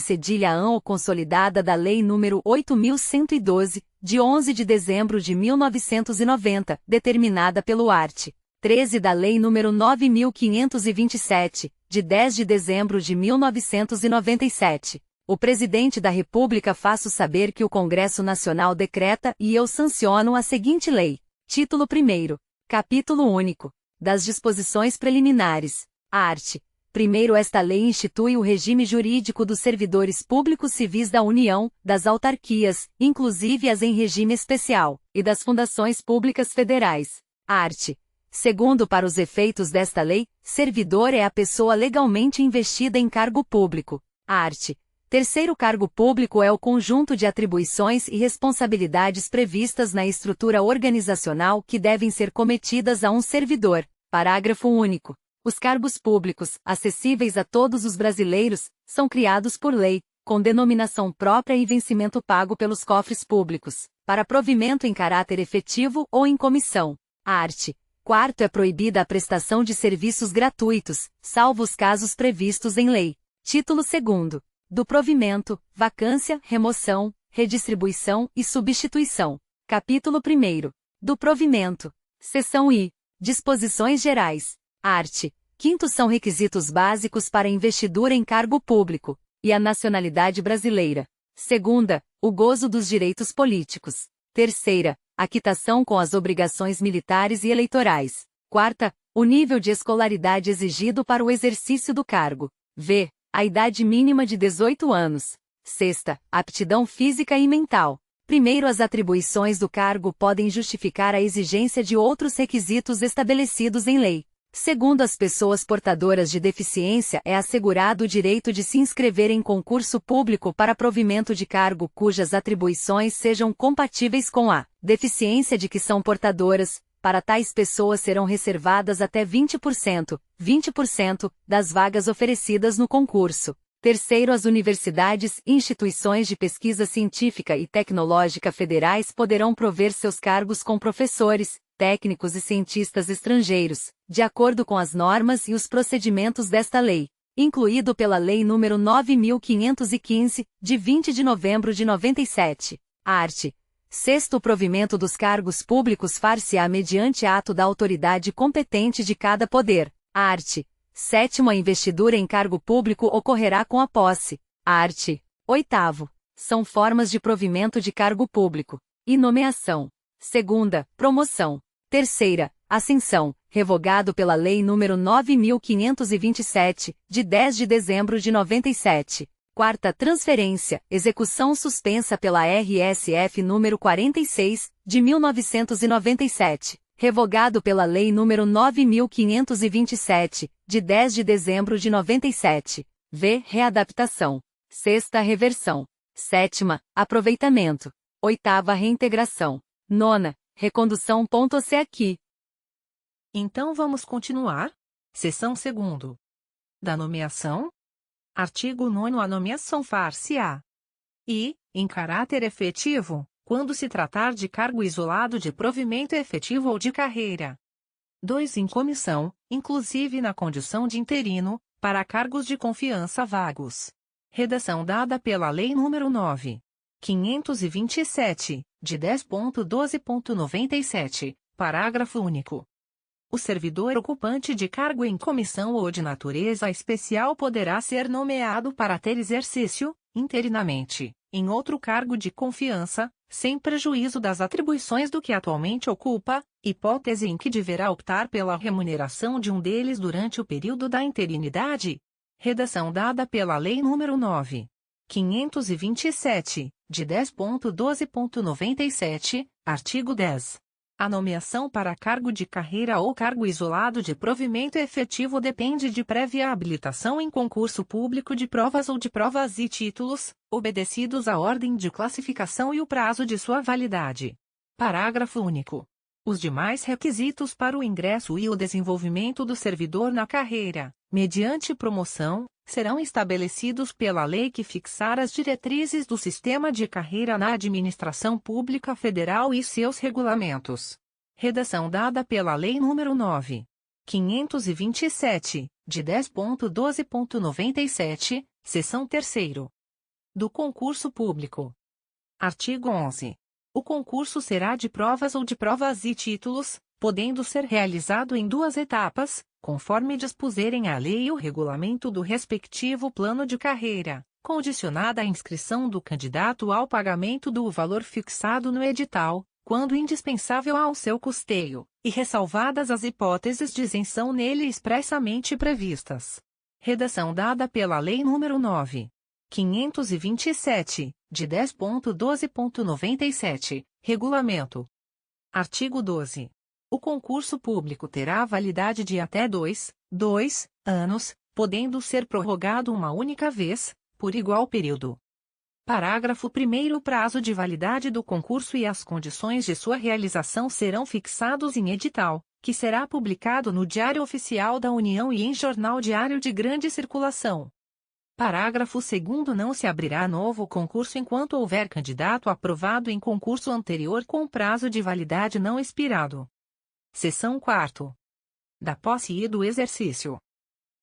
cedilha ou consolidada da Lei nº 8.112, de 11 de dezembro de 1990, determinada pelo art. 13 da Lei nº 9.527, de 10 de dezembro de 1997. O Presidente da República faço saber que o Congresso Nacional decreta e eu sanciono a seguinte lei. Título 1º. Capítulo único. Das disposições preliminares. Art. 1º. Esta lei institui o regime jurídico dos servidores públicos civis da União, das autarquias, inclusive as em regime especial, e das fundações públicas federais. Art. 2º. Para os efeitos desta lei, servidor é a pessoa legalmente investida em cargo público. Art. 3º. Cargo público é o conjunto de atribuições e responsabilidades previstas na estrutura organizacional que devem ser cometidas a um servidor. Parágrafo único. Os cargos públicos, acessíveis a todos os brasileiros, são criados por lei, com denominação própria e vencimento pago pelos cofres públicos, para provimento em caráter efetivo ou em comissão. Art. 4º. É proibida a prestação de serviços gratuitos, salvo os casos previstos em lei. Título 2º. Do provimento, vacância, remoção, redistribuição e substituição. Capítulo 1º. Do provimento. Seção I. Disposições gerais. Art. 5º. São requisitos básicos para investidura em cargo público, e a nacionalidade brasileira. 2º. O gozo dos direitos políticos. 3º. A quitação com as obrigações militares e eleitorais. 4º. O nível de escolaridade exigido para o exercício do cargo. V. A idade mínima de 18 anos. 6º. Aptidão física e mental. 1º. As atribuições do cargo podem justificar a exigência de outros requisitos estabelecidos em lei. 2º. As pessoas portadoras de deficiência é assegurado o direito de se inscrever em concurso público para provimento de cargo cujas atribuições sejam compatíveis com a deficiência de que são portadoras. Para tais pessoas serão reservadas até 20% das vagas oferecidas no concurso. 3º. As universidades e instituições de pesquisa científica e tecnológica federais poderão prover seus cargos com professores, técnicos e cientistas estrangeiros, de acordo com as normas e os procedimentos desta lei, incluído pela Lei nº 9.515, de 20 de novembro de 97. Art. 6º. O provimento dos cargos públicos far-se-á mediante ato da autoridade competente de cada poder. Art. 7º. A investidura em cargo público ocorrerá com a posse. Art. 8º. São formas de provimento de cargo público. E nomeação. 2ª. Promoção. 3ª. Ascensão, revogado pela Lei nº 9.527, de 10 de dezembro de 97. 4ª. Transferência, execução suspensa pela RSF número 46, de 1997, revogado pela Lei nº 9.527, de 10 de dezembro de 97. V. Readaptação. 6ª. Reversão. 7ª. Aproveitamento. 8ª. Reintegração. 9ª. Recondução. Se aqui. Então vamos continuar? Seção 2ª. Da nomeação. Artigo 9º. A nomeação far-se-á. E, em caráter efetivo, quando se tratar de cargo isolado de provimento efetivo ou de carreira. 2. Em comissão, inclusive na condição de interino, para cargos de confiança vagos. Redação dada pela Lei nº 9.527, de 10.12.97, parágrafo único. O servidor ocupante de cargo em comissão ou de natureza especial poderá ser nomeado para ter exercício, interinamente, em outro cargo de confiança, sem prejuízo das atribuições do que atualmente ocupa, hipótese em que deverá optar pela remuneração de um deles durante o período da interinidade. Redação dada pela Lei nº 9.527, de 10.12.97, artigo 10. A nomeação para cargo de carreira ou cargo isolado de provimento efetivo depende de prévia habilitação em concurso público de provas ou de provas e títulos, obedecidos à ordem de classificação e o prazo de sua validade. Parágrafo único. Os demais requisitos para o ingresso e o desenvolvimento do servidor na carreira, mediante promoção, serão estabelecidos pela lei que fixar as diretrizes do sistema de carreira na administração pública federal e seus regulamentos. Redação dada pela Lei nº 9.527, de 10.12.97, seção 3ª. do concurso público. Artigo 11. O concurso será de provas ou de provas e títulos, podendo ser realizado em 2 etapas, conforme dispuserem a lei e o regulamento do respectivo plano de carreira, condicionada a inscrição do candidato ao pagamento do valor fixado no edital, quando indispensável ao seu custeio, e ressalvadas as hipóteses de isenção nele expressamente previstas. Redação dada pela Lei nº 9.527, de 10.12.97, Regulamento. Artigo 12. O concurso público terá validade de até 2 anos, podendo ser prorrogado uma única vez, por igual período. Parágrafo 1º. O prazo de validade do concurso e as condições de sua realização serão fixados em edital, que será publicado no Diário Oficial da União e em Jornal Diário de Grande Circulação. Parágrafo 2º. Não se abrirá novo concurso enquanto houver candidato aprovado em concurso anterior com prazo de validade não expirado. Seção 4ª. Da posse e do exercício.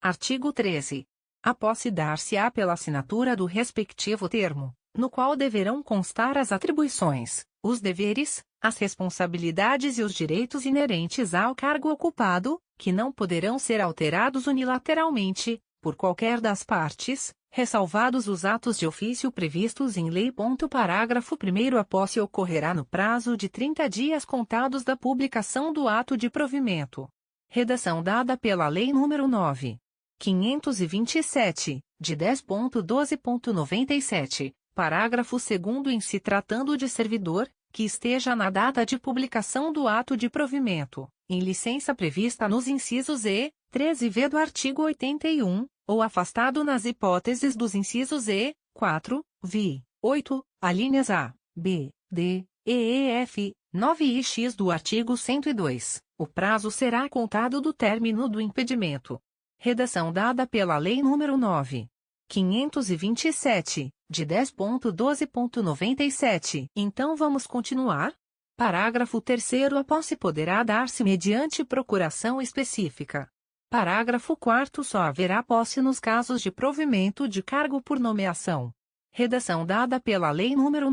Artigo 13. A posse dar-se-á pela assinatura do respectivo termo, no qual deverão constar as atribuições, os deveres, as responsabilidades e os direitos inerentes ao cargo ocupado, que não poderão ser alterados unilateralmente, por qualquer das partes, ressalvados os atos de ofício previstos em lei. Parágrafo 1º. A posse ocorrerá no prazo de 30 dias contados da publicação do ato de provimento. Redação dada pela Lei nº 9.527, de 10.12.97, parágrafo 2º. Em se tratando de servidor, que esteja na data de publicação do ato de provimento, em licença prevista nos incisos e, 13v do artigo 81, ou afastado nas hipóteses dos incisos e, 4, v, 8, alíneas a, b, d, e, f, 9 e x do artigo 102, o prazo será contado do término do impedimento. Redação dada pela Lei nº 9.527, de 10.12.97. Então vamos continuar? Parágrafo 3º. A posse poderá dar-se mediante procuração específica. Parágrafo 4º. Só haverá posse nos casos de provimento de cargo por nomeação. Redação dada pela Lei nº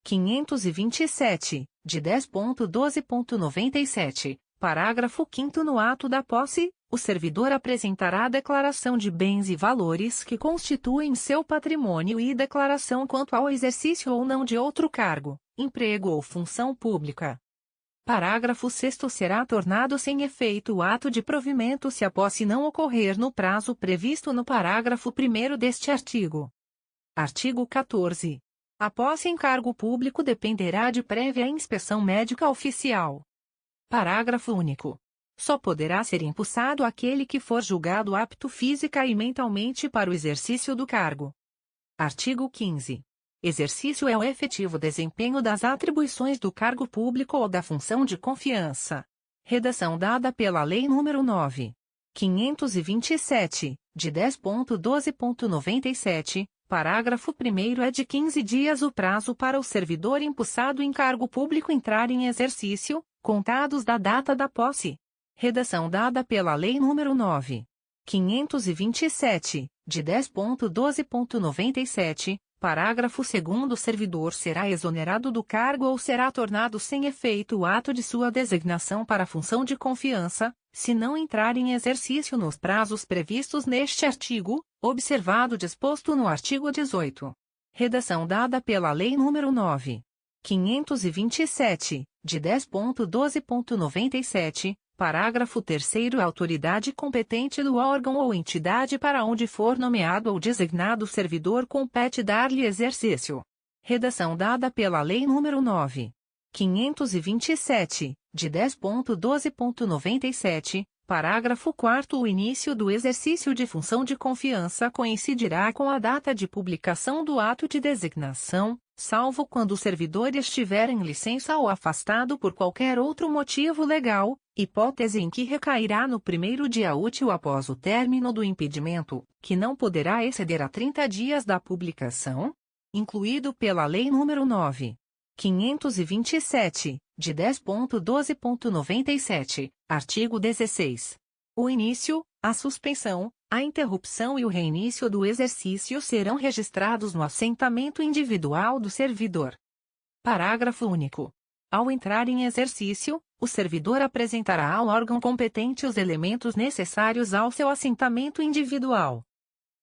9.527, de 10.12.97. Parágrafo 5º. No ato da posse, o servidor apresentará declaração de bens e valores que constituem seu patrimônio e declaração quanto ao exercício ou não de outro cargo, emprego ou função pública. Parágrafo 6º. Será tornado sem efeito o ato de provimento se a posse não ocorrer no prazo previsto no parágrafo 1º deste artigo. Artigo 14. A posse em cargo público dependerá de prévia inspeção médica oficial. Parágrafo único. Só poderá ser empossado aquele que for julgado apto física e mentalmente para o exercício do cargo. Artigo 15. Exercício é o efetivo desempenho das atribuições do cargo público ou da função de confiança. Redação dada pela Lei nº 9.527, de 10.12.97, parágrafo 1º. É de 15 dias o prazo para o servidor empossado em cargo público entrar em exercício, contados da data da posse. Redação dada pela Lei nº 9.527, de 10.12.97, parágrafo 2º. O servidor será exonerado do cargo ou será tornado sem efeito o ato de sua designação para a função de confiança, se não entrar em exercício nos prazos previstos neste artigo, observado o disposto no artigo 18. Redação dada pela Lei nº 9.527, de 10.12.97, parágrafo 3º. A autoridade competente do órgão ou entidade para onde for nomeado ou designado o servidor compete dar-lhe exercício. Redação dada pela Lei nº 9.527, de 10.12.97, parágrafo 4º. O início do exercício de função de confiança coincidirá com a data de publicação do ato de designação, salvo quando o servidor estiver em licença ou afastado por qualquer outro motivo legal, hipótese em que recairá no primeiro dia útil após o término do impedimento, que não poderá exceder a 30 dias da publicação, incluído pela Lei nº 9.527, de 10.12.97, artigo 16. O início, a suspensão, A interrupção e o reinício do exercício serão registrados no assentamento individual do servidor. Parágrafo único. Ao entrar em exercício, o servidor apresentará ao órgão competente os elementos necessários ao seu assentamento individual.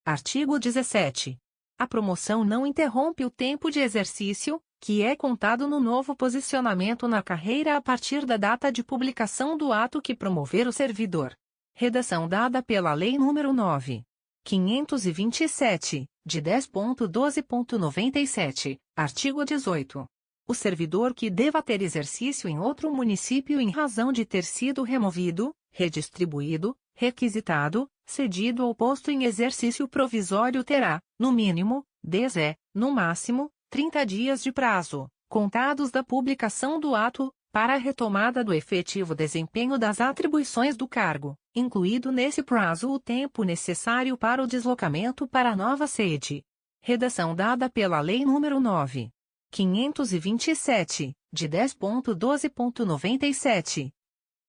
Artigo 17. A promoção não interrompe o tempo de exercício, que é contado no novo posicionamento na carreira a partir da data de publicação do ato que promover o servidor. Redação dada pela Lei nº 9.527, de 10.12.97, artigo 18. O servidor que deva ter exercício em outro município em razão de ter sido removido, redistribuído, requisitado, cedido ou posto em exercício provisório terá, no mínimo, 10 no máximo, 30 dias de prazo, contados da publicação do ato, para a retomada do efetivo desempenho das atribuições do cargo, incluído nesse prazo o tempo necessário para o deslocamento para a nova sede. Redação dada pela Lei nº 9.527, de 10.12.97.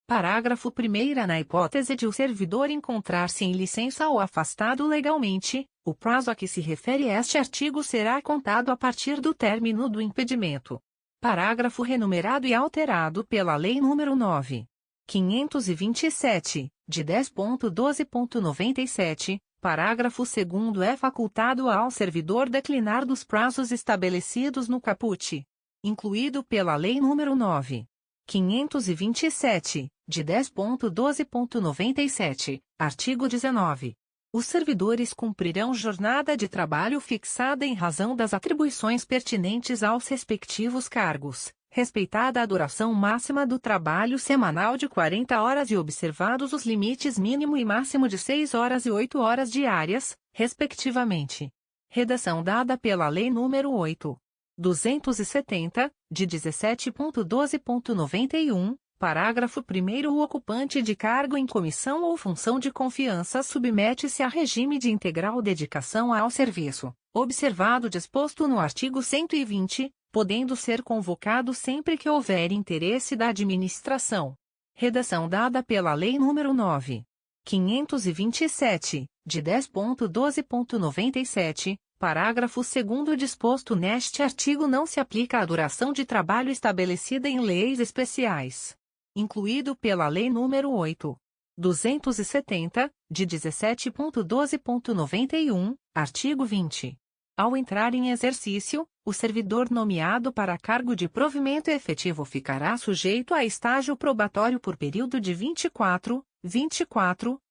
Parágrafo 1º. Na hipótese de o servidor encontrar-se em licença ou afastado legalmente, o prazo a que se refere este artigo será contado a partir do término do impedimento. Parágrafo renumerado e alterado pela Lei nº 9.527, de 10.12.97, parágrafo 2º é facultado ao servidor declinar dos prazos estabelecidos no caput, incluído pela Lei nº 9.527, de 10.12.97, artigo 19. Os servidores cumprirão jornada de trabalho fixada em razão das atribuições pertinentes aos respectivos cargos, respeitada a duração máxima do trabalho semanal de 40 horas e observados os limites mínimo e máximo de 6 horas e 8 horas diárias, respectivamente. Redação dada pela Lei nº 8.270, de 17.12.91, parágrafo 1º. O ocupante de cargo em comissão ou função de confiança submete-se a regime de integral dedicação ao serviço, observado o disposto no artigo 120, podendo ser convocado sempre que houver interesse da administração. Redação dada pela Lei nº 9.527, de 10.12.97, parágrafo 2º. Disposto neste artigo não se aplica à duração de trabalho estabelecida em leis especiais, incluído pela Lei nº 8.270, de 17.12.91, artigo 20. Ao entrar em exercício, o servidor nomeado para cargo de provimento efetivo ficará sujeito a estágio probatório por período de 24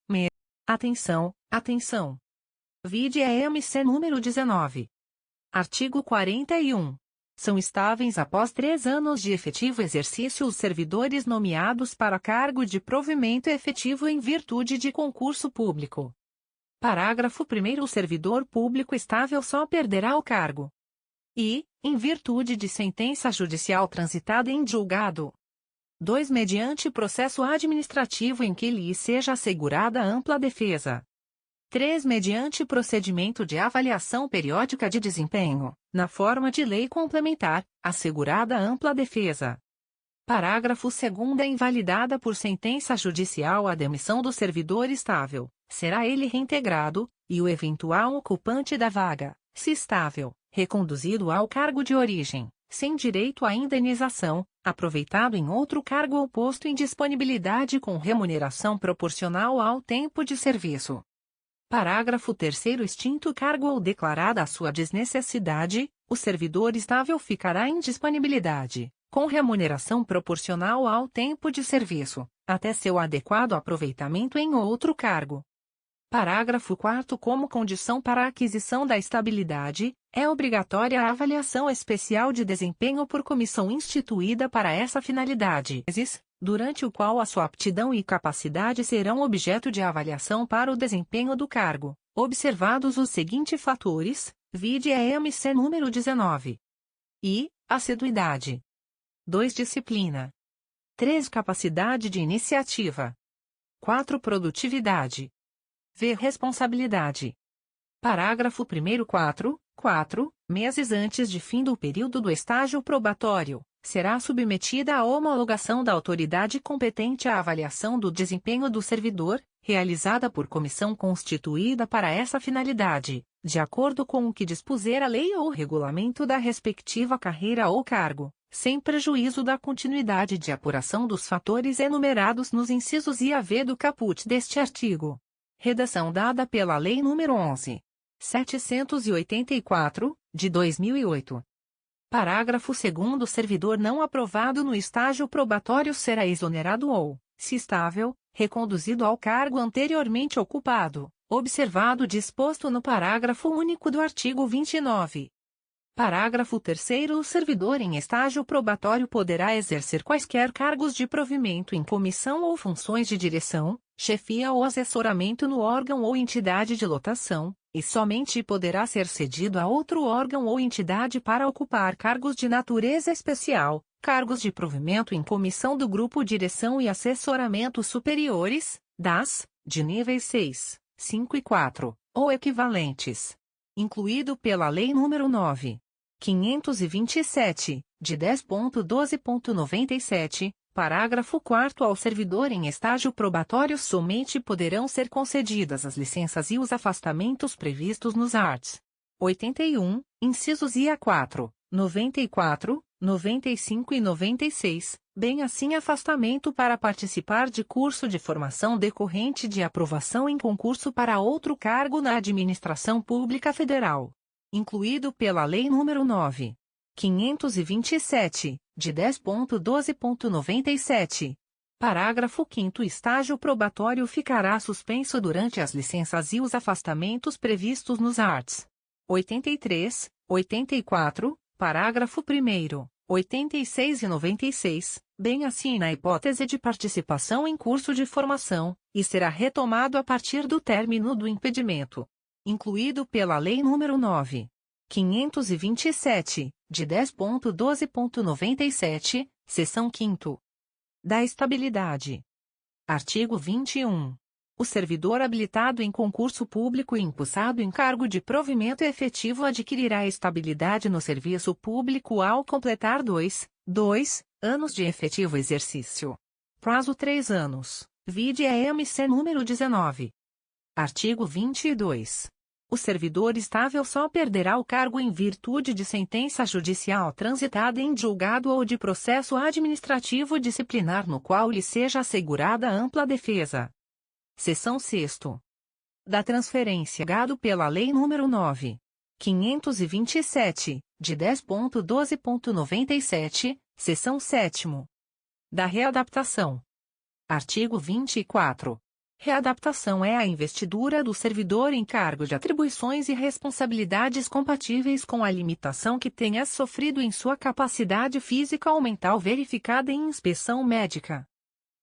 meses. Atenção, atenção! Vide EMC número 19. Artigo 41. São estáveis após 3 anos de efetivo exercício os servidores nomeados para cargo de provimento efetivo em virtude de concurso público. Parágrafo 1º. O servidor público estável só perderá o cargo e, em virtude de sentença judicial transitada em julgado. 2. Mediante processo administrativo em que lhe seja assegurada ampla defesa. 3. Mediante procedimento de avaliação periódica de desempenho, na forma de lei complementar, assegurada ampla defesa. Parágrafo 2º. É invalidada por sentença judicial a demissão do servidor estável, será ele reintegrado, e o eventual ocupante da vaga, se estável, reconduzido ao cargo de origem, sem direito à indenização, aproveitado em outro cargo ou posto em disponibilidade com remuneração proporcional ao tempo de serviço. Parágrafo 3º. Extinto o cargo ou declarada a sua desnecessidade, o servidor estável ficará em disponibilidade, com remuneração proporcional ao tempo de serviço, até seu adequado aproveitamento em outro cargo. Parágrafo 4º. Como condição para a aquisição da estabilidade, é obrigatória a avaliação especial de desempenho por comissão instituída para essa finalidade, durante o qual a sua aptidão e capacidade serão objeto de avaliação para o desempenho do cargo, observados os seguintes fatores, vide EMC número 19. I. Assiduidade. 2. Disciplina. 3. Capacidade de iniciativa. 4. Produtividade. V. Responsabilidade. Parágrafo 1º. 4 meses antes de fim do período do estágio probatório, será submetida à homologação da autoridade competente à avaliação do desempenho do servidor, realizada por comissão constituída para essa finalidade, de acordo com o que dispuser a lei ou regulamento da respectiva carreira ou cargo, sem prejuízo da continuidade de apuração dos fatores enumerados nos incisos I a V do caput deste artigo. Redação dada pela Lei nº 11.784, de 2008. Parágrafo 2º. O servidor não aprovado no estágio probatório será exonerado ou, se estável, reconduzido ao cargo anteriormente ocupado, observado o disposto no parágrafo único do artigo 29. Parágrafo 3º. O servidor em estágio probatório poderá exercer quaisquer cargos de provimento em comissão ou funções de direção, chefia ou assessoramento no órgão ou entidade de lotação, e somente poderá ser cedido a outro órgão ou entidade para ocupar cargos de natureza especial, cargos de provimento em comissão do grupo direção e assessoramento superiores, de níveis 6, 5 e 4, ou equivalentes. Incluído pela Lei nº 9.527, de 10.12.97, parágrafo 4º. Ao servidor em estágio probatório somente poderão ser concedidas as licenças e os afastamentos previstos nos arts. 81, incisos I a 4, 94, 95 e 96, bem assim afastamento para participar de curso de formação decorrente de aprovação em concurso para outro cargo na administração pública federal. Incluído pela Lei nº 9.527, de 10.12.97. Parágrafo 5º. Estágio probatório ficará suspenso durante as licenças e os afastamentos previstos nos arts. 83, 84, parágrafo 1º, 86 e 96, bem assim na hipótese de participação em curso de formação, e será retomado a partir do término do impedimento. Incluído pela Lei nº 9.527, de 10.12.97, seção 5ª. Da estabilidade. Artigo 21. O servidor habilitado em concurso público e empossado em cargo de provimento efetivo adquirirá estabilidade no serviço público ao completar 2 anos de efetivo exercício. Prazo 3 anos. Vide EMC número 19. Artigo 22. O servidor estável só perderá o cargo em virtude de sentença judicial transitada em julgado ou de processo administrativo disciplinar no qual lhe seja assegurada ampla defesa. Seção 6ª. Da transferência gado pela Lei nº 9.527, de 10.12.97, seção 7ª. Da readaptação. Artigo 24. Readaptação é a investidura do servidor em cargo de atribuições e responsabilidades compatíveis com a limitação que tenha sofrido em sua capacidade física ou mental verificada em inspeção médica.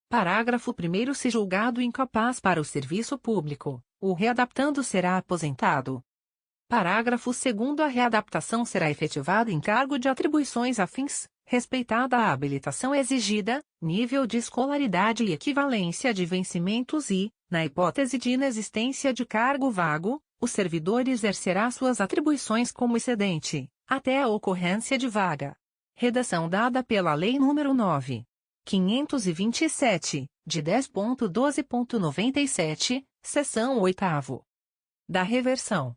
Parágrafo 1º. Se julgado incapaz para o serviço público, o readaptando será aposentado. Parágrafo 2º. A readaptação será efetivada em cargo de atribuições afins, respeitada a habilitação exigida, nível de escolaridade e equivalência de vencimentos e, na hipótese de inexistência de cargo vago, o servidor exercerá suas atribuições como excedente, até a ocorrência de vaga. Redação dada pela Lei nº 9.527, de 10.12.97, seção 8ª. Da reversão.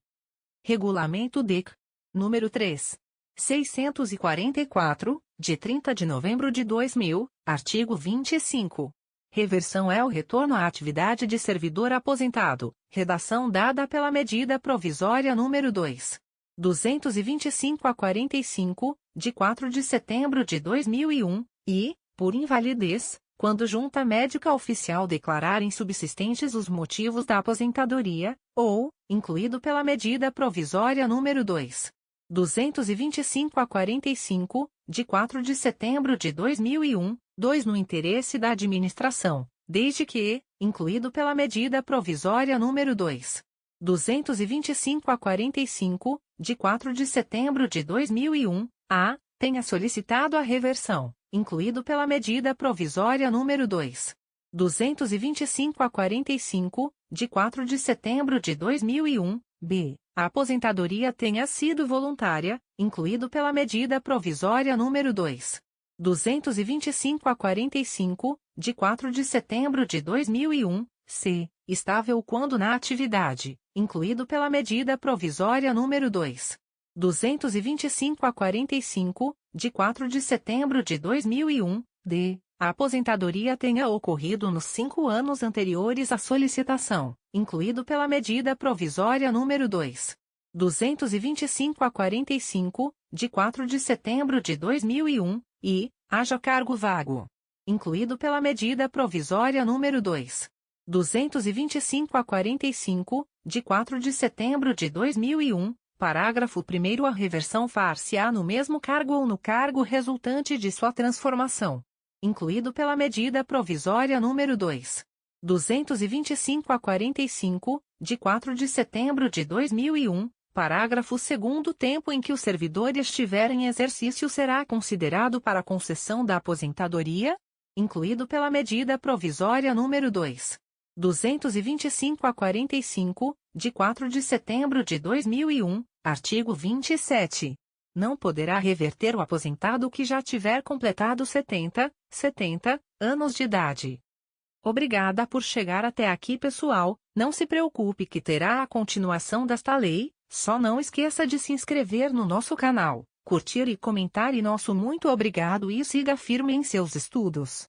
Regulamento DEC. Número 3. 644, de 30 de novembro de 2000, artigo 25. Reversão é o retorno à atividade de servidor aposentado, redação dada pela medida provisória número 2. 225 a 45, de 4 de setembro de 2001, e, por invalidez, quando junta médica oficial declarar insubsistentes os motivos da aposentadoria, ou, incluído pela medida provisória número 2. 225 a 45, de 4 de setembro de 2001, 2 no interesse da administração, desde que, incluído pela medida provisória número 2. 225 a 45, de 4 de setembro de 2001, a, tenha solicitado a reversão, incluído pela medida provisória número 2. 225 a 45, de 4 de setembro de 2001, b. A aposentadoria tenha sido voluntária, incluído pela medida provisória número 2. 225 a 45, de 4 de setembro de 2001, c. estável quando na atividade, incluído pela medida provisória número 2. 225 a 45, de 4 de setembro de 2001, d. a aposentadoria tenha ocorrido nos 5 anos anteriores à solicitação, incluído pela medida provisória número 2. 225 a 45, de 4 de setembro de 2001, e haja cargo vago, incluído pela medida provisória número 2. 225 a 45, de 4 de setembro de 2001, parágrafo 1º, a reversão far-se-á no mesmo cargo ou no cargo resultante de sua transformação, incluído pela medida provisória número 2. 225 a 45, de 4 de setembro de 2001, parágrafo 2º, tempo em que o servidor estiver em exercício será considerado para concessão da aposentadoria, incluído pela medida provisória número 2. 225 a 45, de 4 de setembro de 2001, artigo 27. Não poderá reverter o aposentado que já tiver completado 70 anos de idade. Obrigada por chegar até aqui, pessoal. Não se preocupe que terá a continuação desta lei, só não esqueça de se inscrever no nosso canal, curtir e comentar, e nosso muito obrigado, e siga firme em seus estudos.